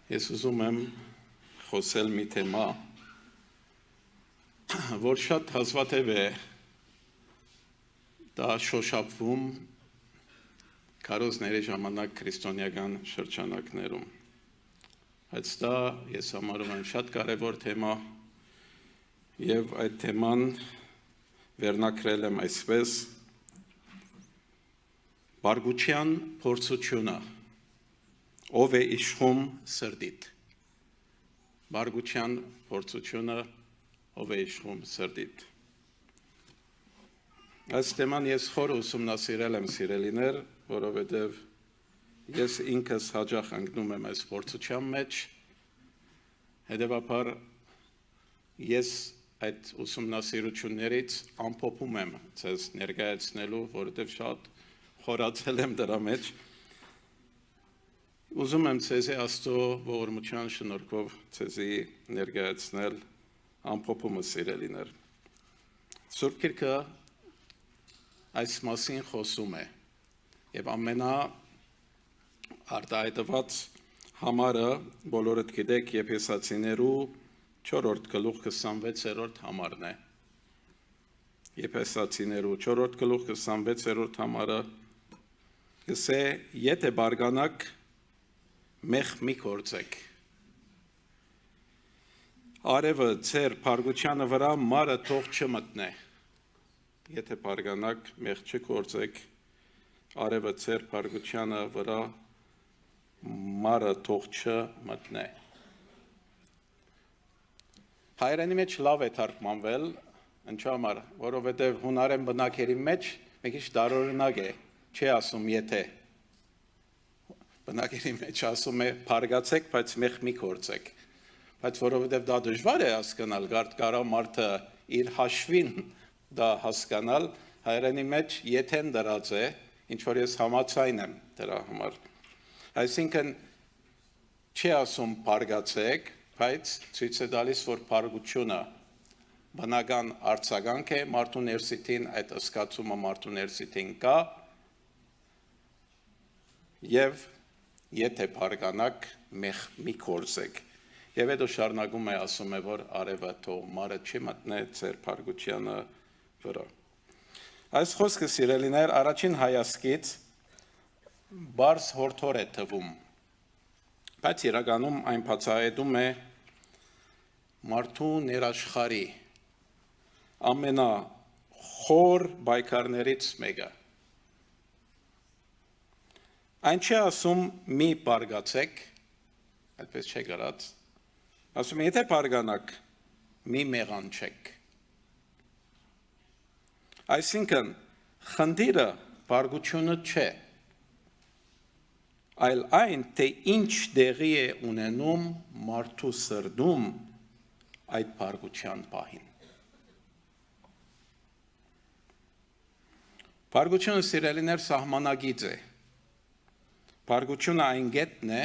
Ես ուզում եմ խոսել մի թեմա, որ շատ հազվադեպ է դա շոշափվում քարոզների ժամանակ քրիստոնեական շրջանակներում։ Բայց դա ես համարում եմ շատ կարևոր թեմա եւ այդ թեման վերնակրել եմ այսպես. բարգուչյան փորձությունը, ով է իշխում սրտիդ։ Բարգուչյան փորձությունը, ով է իշխում սրտիդ։ Այս թեման ես խորը ուսումնասիրել եմ, սիրելիներ, որովհետև ես ինքս հաճախ ընկնում եմ այս փորձության մեջ, հետևաբար ես այդ ուսումնասիրություններից ամփոփում եմ ձեզ ներկայացնելու, որովհետև շատ խորացել եմ դրա մեջ։ Ուզում եմ ձեզի Աստծո ողորմության շնորհքով ձեզի ներկայացնել ամփոփումը, սիրելիներ։ Սուրբ Գիրքը այս մասին խոսում է եւ ամենաարտահայտված համարը բոլորդ գիտեք Եփեսացիներու 4-րդ գլուխ 26-րդ համարն է։ Եփեսացիներու 4-րդ գլուխ 26-րդ համարը գսե եթե բարգանակ մեղ մի գործեք։ Արևը ձեր բարգուչյանը վրա մարը թող չմտնե։ Եթե բարգանակ մեղ չգործեք, արևը ձեր բարգուչյանը վրա մարը թող չմտնե։ Հայերենի մեջ լավ է թարգմանվել, ինչու համար, որովհետև հունարեն բնակերի մեջ մի քիչ տարօրինակ է, չի ասում եթե։ Բնակերի մեջ ասում է բարգացեք, բայց մեղ մի գործեք։ Բայց որովհետև դա դժվար է հասկանալ, կարա մարդը իր հաշվին դա հասկանալ, հայերենի մեջ եթեն դրած է, ինչ որ ես համաձայն եմ դրա համար։ Այսինքն չի ասում բարգացեք, բայց ցույց է տալիս, որ բարգությունը բնական արձագանք է մարդու ներսիտին, այդ զգացումը մարդու ներսիտին կա եւ եթե բարգանակ մեղ մի գործեք։ Եվ հետո շարունակում է ասում է, որ արևը թող մարը չմտնե ձեր բարգուչյանը վրա։ Այս խոսքը, սիրելիներ, առաջին հայացքից բարձ հորդոր է թվում, բայց իրականում այն բացահայտում է մարդու ներաշխարի ամենախոր պայքարներից մեկը։ Այն չի ասում մի բարգացեք, այդպես չի գրած, ասում եթե բարգանակ մի մեղանչեք։ Այսինքն խնդիրը բարգությունը չէ, այլ այն, թե ինչ դեղի է ունենում մարդու սրտում այդ բարգության պահին։ Բարգությունը, սիրելիներ, սահմանագիծ է։ Բարգությունը այն գետն է,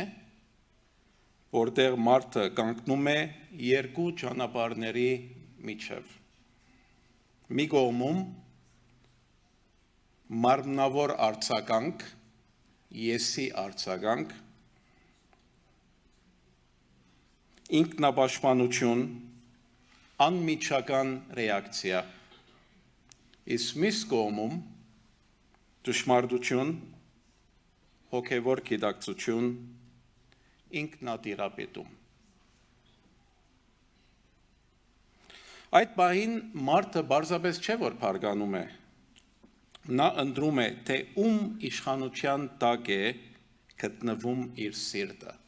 որտեղ մարդը կանգնում է երկու ճանապարհների միջև։ Մի կողմում մարմնավոր արձագանք, եսի արձագանք, ինքնապաշտպանություն, անմիջական ռեակցիա։ Իսկ մյուս կողմում ճշմարտություն, հոգևոր գիտակցություն, ինքնատիրապետում։ Այդ պահին մարդը պարզապես չէ, որ բարգանում է, նա ընտրում է, թե ում իշխանության տակ է գտնվում իր սիրտը։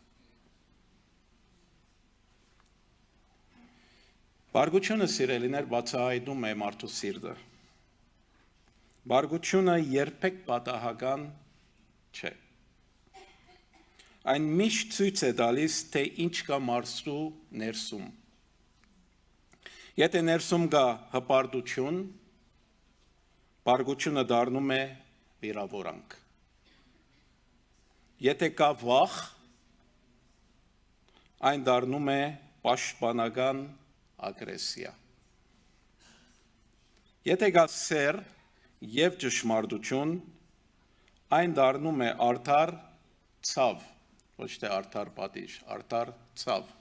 Բարգությունը, սիրելիներ, բացահայտում է մարդու սիրտը։ Բարգությունը երբեք պատահական չէ։ Այն միշտ ցույց է տալիս, թե ինչ կա մարդու ներսում։ Եթե ներսում կա հպարտություն, բարգությունը դառնում է վիրավորանք։ Եթե կա վախ, այն դառնում է պաշտպանական ագրեսիա։ Եթե կա սեր եւ ճշմարտություն, այն դառնում է արդար ցավ ոչ թե արդար պատիժ, արդար ցավ։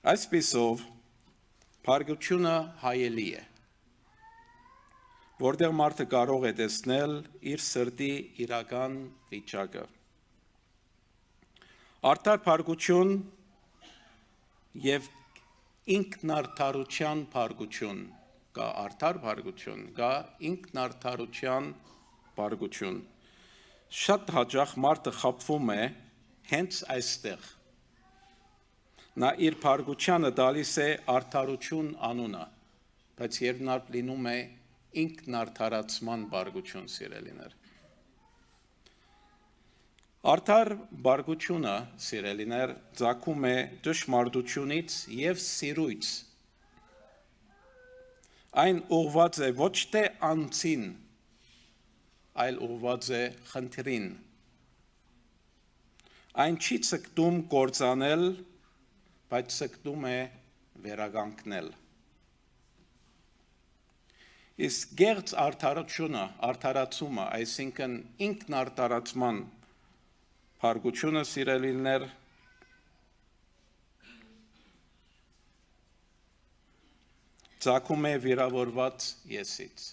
Այսպիսով փառքությունը հայելի է, որտեղ մարդը կարող է տեսնել իր սրտի իրական վիճակը։ Արդար փառքություն եւ ինքնարդարության փառքություն կա, արդար փառքություն կա, ինքնարդարության փառքություն։ Շատ հաճախ մարդը խաբվում է հենց այստեղ։ Նա իր փառքությանը տալիս է արդարություն անունը, բայց երբ նա լինում է ինքնարդարացման փառքություն, սիրելիներ։ Արդար փառքությունը, սիրելիներ, ծագում է ճշմարտությունից եւ սիրույց։ Այն ուղղված է ոչ թե անձին, այլ ուղղված է խնդրին։ Այն չի ցկտում կործանել, բայց ցկտում է վերականգնել։ Իսկ գեղձ արդարացումը, այսինքն ինքնարդարացման փառքությունը, սիրելիներ, ծագում է վիրավորված եսից։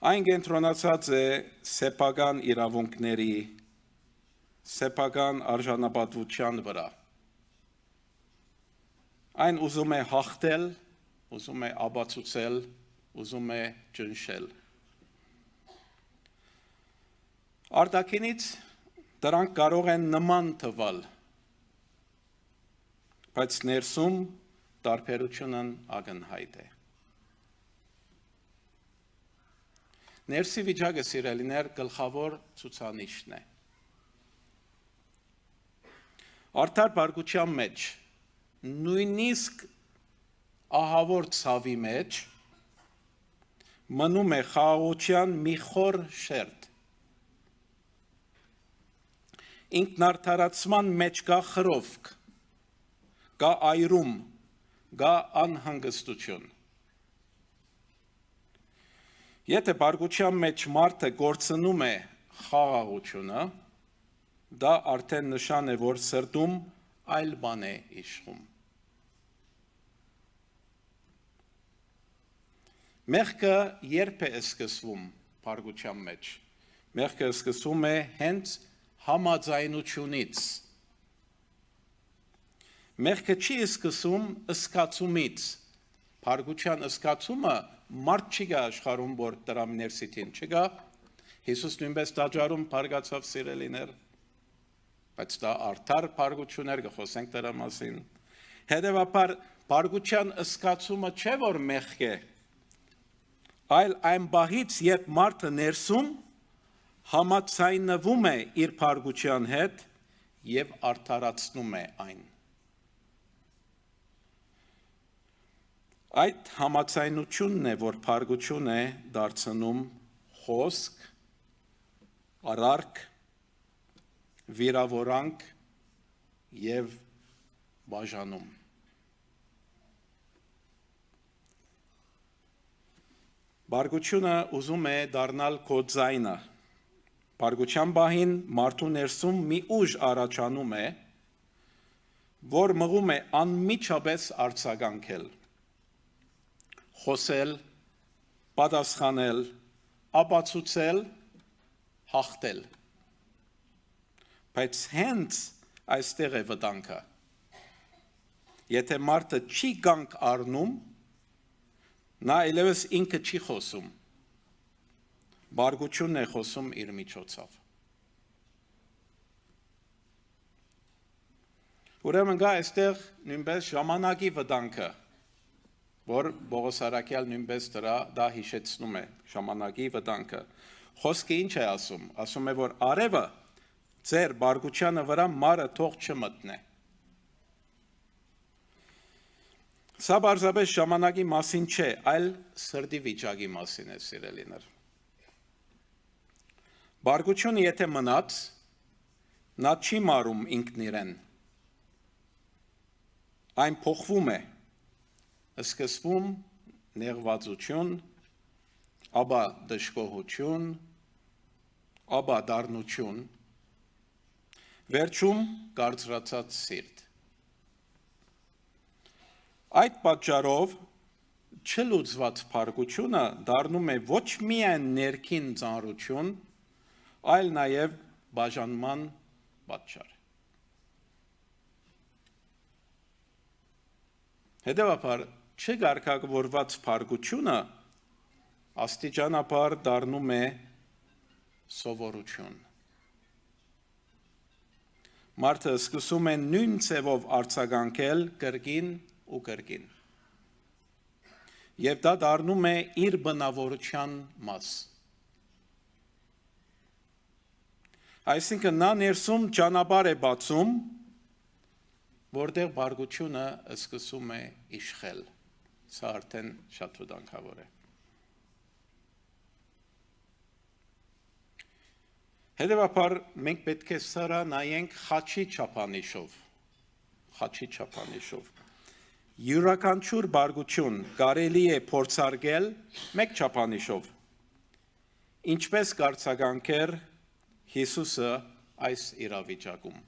Այն կենտրոնացած է սեփական իրավունքների, սեփական արժանապատվության վրա։ Այն ուզում է հաղթել, ուզում է ապացուցել, ուզում է ճնշել։ Արտաքինից դրանք կարող են նման թվալ, բայց ներսում տարբերությունն ակնհայտ է։ Ներսի վիճակը, սիրելիներ, գլխավոր ցուցանիշն է։ Արդար փառքության մեջ, նույնիսկ ահավոր ցավի մեջ, մնում է խաղաղության մի խոր շերտ։ Ինքնարդարացման մեջ կա խրովք, կա այրում, կա անհանգստություն։ Եթե փառքության մեջ մարդը կորցնում է խաղաղությունը, դա արդեն նշան է, որ սրտում այլ բան է իշխում։ Մեղքը երբ է սկսվում փառքության մեջ։ Մեղքը սկսվում է հենց համաձայնությունից։ Մեղքը չի սկսում ըսկացումից։ Փառքության ըսկացումը մարդ չի գա աշխարհում, որ դրա ներսիթին չգա։ Հիսուս նույնպես տաճարում փառքացավ, սիրելիներ, բայց դա արդար փառքություն էր, կխոսենք դրա մասին։ Հետևաբար փառքության ըսկացումը չէ, որ մեղք է, այլ այն բահից, երբ մարդը ներսում համաձայնվում է իր փառքության հետ եւ արդարացնում է այն։ Այդ համաձայնությունն է, որ փառքություն է դարձնում խոսք, արարք, վիրավորանք եւ բաժանում։ Փառքությունը ուզում է դառնալ քո ձայնը։ Փառքության բահին մարդու ներսում մի ուժ առաջանում է, որ մղում է անմիջապես արձագանքել, խոսել, պատասխանել, ապացուցել, հաղթել։ Բայց հենց այստեղ է վտանգը։ Եթե մարդը չի կանգ առնում, նա այլևս ինքը չի խոսում։ Փառքությունն է խոսում իր միջոցով։ Ուրեմն գա այստեղ նույնպես ժամանակի վտանգը, որ Պողոս Արաքյալ նույնպես դա հիշեցնում է, ժամանակի վտանգը։ Խոսքը ինչ է ասում։ Ասում է, որ արևը ձեր բարգությանը վրա մարը թող չմտնե։ Սա բարձրապես ժամանակի մասին չէ, այլ սրտի վիճակի մասին է, սիրելիներ։ Բարգությունը եթե մնաց, նա չի մարում ինքն իրեն։ Այն փոխվում է, սկսվում նեղվածություն, ապա դժգոհություն, ապա դառնություն, վերջում կարծրացած սիրտ։ Այդ պատճառով չլուծված փառքությունը դառնում է ոչ միայն ներքին ծանրություն, այլ նաև բաժանման պատճառ։ Հետևաբար չգարկավորված փառքությունը աստիճանաբար դառնում է սովորություն։ Մարդը սկսում է նույն ձևով արձագանքել կրկին ու կրկին։ Եվ դա դառնում է իր բնավորության մաս։ Այսինքն նա ներսում ճանապարհ է բացում, որտեղ բարգությունը սկսում է իշխել։ Սա արդեն շատ վտանգավոր է։ Հետևաբար մենք պետք է սրա նայենք խաչի չափանիշով։ Յուրաքանչյուր բարգություն կարելի է փորձարկել մեկ չափանիշով։ Ինչպես կարձագանքեր Հիսուսը այս իրավիճակում։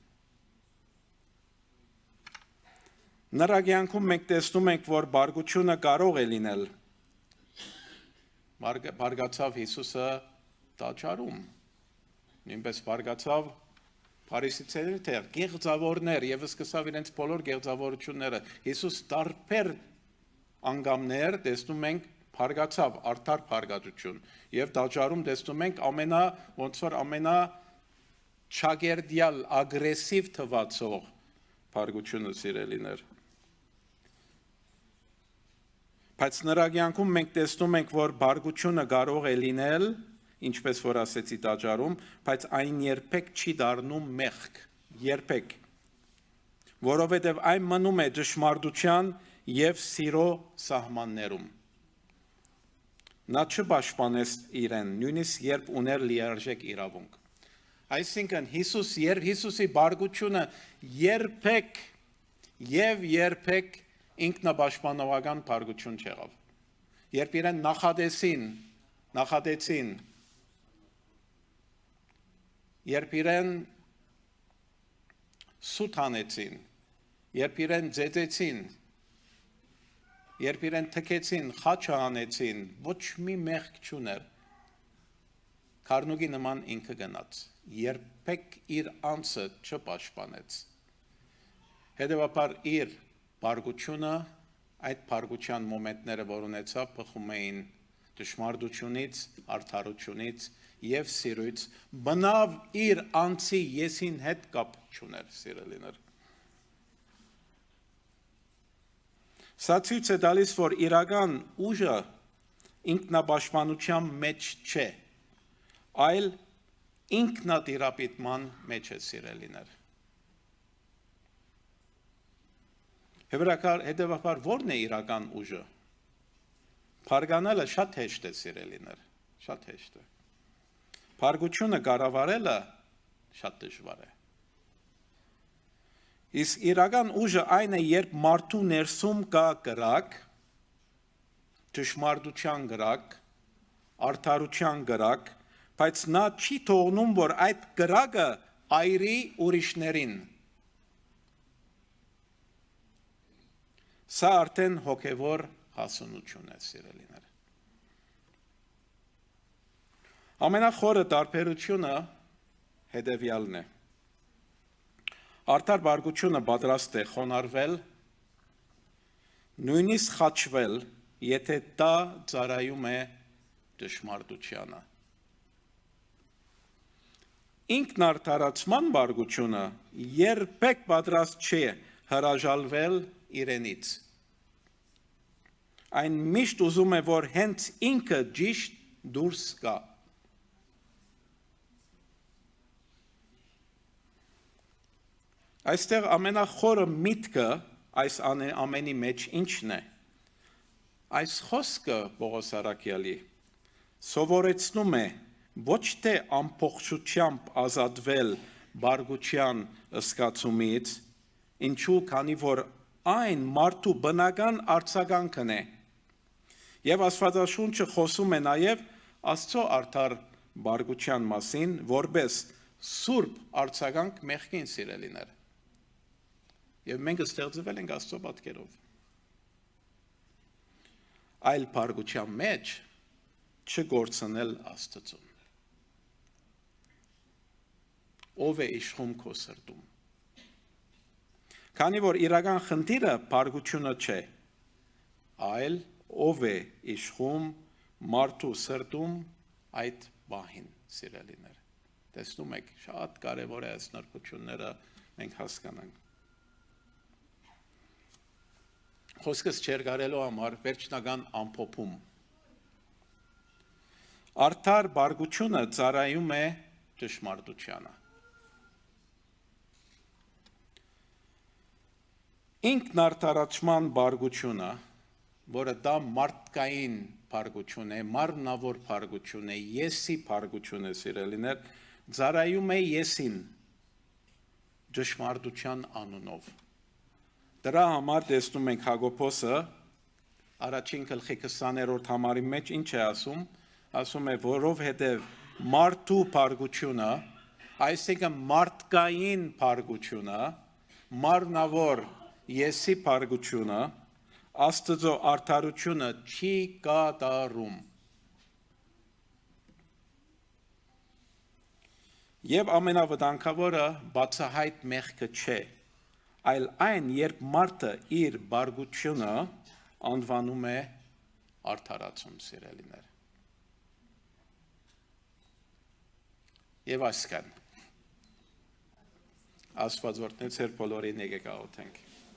Նրա կյանքում մենք տեսնում ենք, որ բարգությունը կարող է լինել։ Բարգացավ Հիսուսը տաճարում, նույնպես բարգացավ փարիսեցիների տեղ, գեղձավորներ եւ սկսավ իրենց բոլոր գեղձավորությունները։ Հիսուս տարբեր անգամներ տեսնում ենք բարգացավ արդար բարգացություն եւ տաճարում տեսնում ենք ամենա չագերդյալ ագրեսիվ թվացող բարգությունը սիրելիներ։ Բայց նրա կյանքում մենք տեսնում ենք, որ բարգությունը կարող է լինել, ինչպես որ ասեցի տաճարում, բայց այն երբեք չի դառնում մեղք, երբեք, որովհետև այն մնում է ճշմարտության և սիրո սահմաններում։ Նա չպաշտպանեց իրեն, նույնիսկ երբ ուներ լիարժեք իրավունք։ Այսինքն Հիսուսի բարգությունը երբեք ինքնապաշտպանողական բարգություն չեղավ։ Երբ իրեն նախադեցին, երբ իրեն սուտ հանեցին, երբ իրեն ձեծեցին, երբ իրեն թքեցին, խաչը հանեցին, ոչ մի մեղք չուներ։ Քառնուկի նման ինքը գնաց, երբեք իր անձը չպաշտպանեց։ Հետևաբար իր բարգությունը, այդ բարգության մոմենտները, որ ունեցավ, բխում էին ճշմարտությունից, արդարությունից եւ սիրույց, բնավ իր անձի եսին հետ կապ չուներ, սիրելիներ։ Սա ցույց է տալիս, որ իրական ուժը ինքնապաշտպանության մեջ չէ, այլ ինքնատիրապետման մեջ է, սիրելիներ։ Հետևաբար ո՞րն է իրական ուժը։ Փարգանալը շատ հեշտ է, սիրելիներ, շատ հեշտ է։ Փարգությունը կառավարելը շատ դժվար է։ Իսկ իրական ուժը այն է, երբ մարդու ներսում կա կրակ, ճշմարտության կրակ, արդարության կրակ, բայց նա չի թողնում, որ այդ կրակը այրի ուրիշներին։ Սա արդեն հոգևոր հասունություն է, սիրելիներ։ Ամենախորը տարբերությունը հետևյալն է։ Արդար բարգությունը պատրաստ է խոնարհվել, նույնիսկ խաչվել, եթե դա ծառայում է ճշմարտությանը։ Ինքնարդարացման բարգությունը երբեք պատրաստ չէ հրաժարվել իրենից։ Այն միշտ ուզում է, որ հենց ինքը ճիշտ դուրս գա։ Այստեղ ամենախորը միտքը այս ամենի մեջ ինչն է։ Այս խոսքը Պողոս առաքյալի սովորեցնում է ոչ թե ամբողջությամբ ազատվել բարգության զգացումից, ինչու քանի որ այն մարդու բնական արձագանքն է։ Եվ Աստվածաշունչը խոսում է նաև Աստծո արդար բարգության մասին, որպես սուրբ արձագանք մեղքին սիրելիներ։ Եվ մենք ստեղծվել ենք Աստծո պատկերով։ Այլ բարգության մեջ չգործնել Աստծուն։ Ով է իշխում քո սրտում։ Քանի որ իրական խնդիրը բարգությունը չէ, այլ ով է իշխում մարդու սրտում այդ բահին, սիրելիներ։ Տեսնում եք, շատ կարևոր է այս նրբությունները մենք հասկանանք։ Խոսքս չեր կարելու համար վերջնական ամփոփում։ Արդար բարգությունը ծառայում է ճշմարտությանը։ Ինքնարդարացման բարգությունը, որը դա մարդկային բարգություն է, մարմնավոր բարգություն է, եսի բարգություն է, սիրելիներ, ծառայում է եսին ճշմարտության անունով։ Դրա համար տեսնում ենք Հակոբոսը առաջին գլխի 20-րդ համարի մեջ ինչ է ասում, ասում է, որովհետև մարդու բարգությունը, այսինքն մարդկային բարգությունը, մարմնավոր եսի բարգությունը, Աստծո արդարությունը չի կատարում։ Եվ ամենավտանգավորը բացահայտ մեղքը չէ, այլ այն, երբ մարդը իր բարգությունը անվանում է արդարացում, սիրելիներ։ Եվ այսքան։ Աստված օրհնի ձեր բոլորին, եկեք աղոթենք։